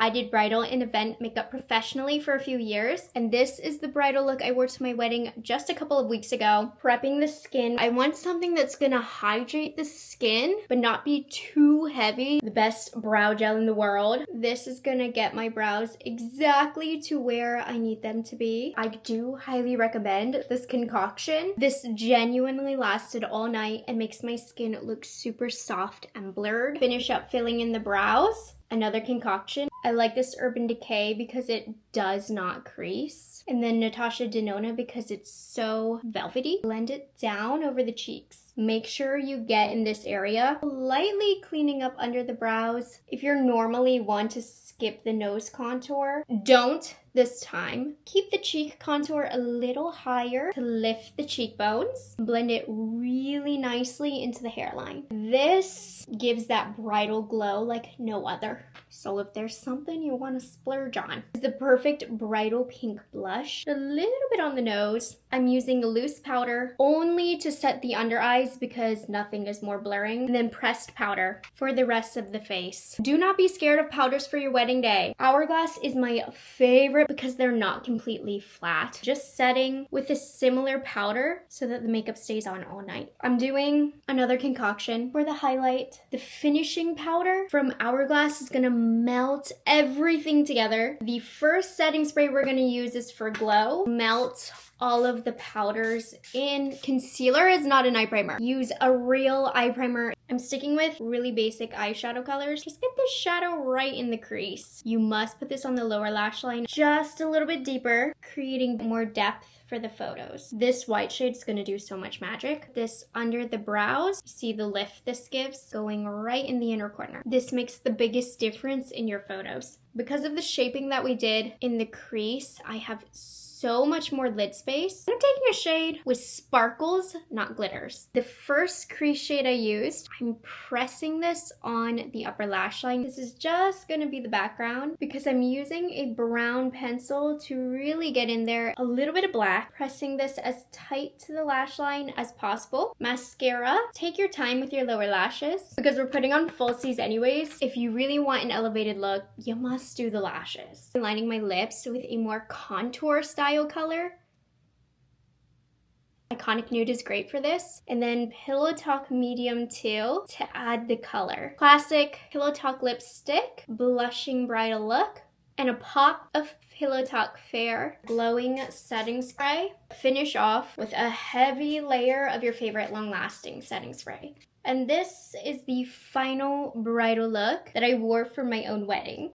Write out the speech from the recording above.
I did bridal and event makeup professionally for a few years, and this is the bridal look I wore to my wedding just a couple of weeks ago. Prepping the skin. I want something that's gonna hydrate the skin, but not be too heavy. The best brow gel in the world. This is gonna get my brows exactly to where I need them to be. I do highly recommend this concoction. This genuinely lasted all night and makes my skin look super soft and blurred. Finish up filling in the brows. Another concoction. I like this Urban Decay because it does not crease. And then Natasha Denona because it's so velvety. Blend it down over the cheeks. Make sure you get in this area. Lightly cleaning up under the brows. If you're normally one to skip the nose contour, don't this time. Keep the cheek contour a little higher to lift the cheekbones. Blend it really nicely into the hairline. This gives that bridal glow like no other. So if there's something you want to splurge on, it's the perfect bridal pink blush. A little bit on the nose. I'm using loose powder only to set the under eyes because nothing is more blurring. And then pressed powder for the rest of the face. Do not be scared of powders for your wedding day. Hourglass is my favorite because they're not completely flat. Just setting with a similar powder so that the makeup stays on all night. I'm doing another concoction for the highlight. The finishing powder from Hourglass is gonna melt everything together. The first setting spray we're gonna use is for glow. Melt all of the powders in. Concealer is not an eye primer. Use a real eye primer. I'm sticking with really basic eyeshadow colors. Just get the shadow right in the crease. You must put this on the lower lash line just a little bit deeper, creating more depth for the photos. This white shade is going to do so much magic. This under the brows, see the lift this gives going right in the inner corner. This makes the biggest difference in your photos. Because of the shaping that we did in the crease, I have so much more lid space. I'm taking a shade with sparkles, not glitters. The first crease shade I used, I'm pressing this on the upper lash line. This is just gonna be the background because I'm using a brown pencil to really get in there. A little bit of black, pressing this as tight to the lash line as possible. Mascara, take your time with your lower lashes because we're putting on falsies anyways. If you really want an elevated look, you must do the lashes. I'm lining my lips with a more contour style color. Iconic Nude is great for this. And then Pillow Talk Medium 2 to add the color. Classic Pillow Talk lipstick, blushing bridal look, and a pop of Pillow Talk Fair glowing setting spray. Finish off with a heavy layer of your favorite long-lasting setting spray. And this is the final bridal look that I wore for my own wedding.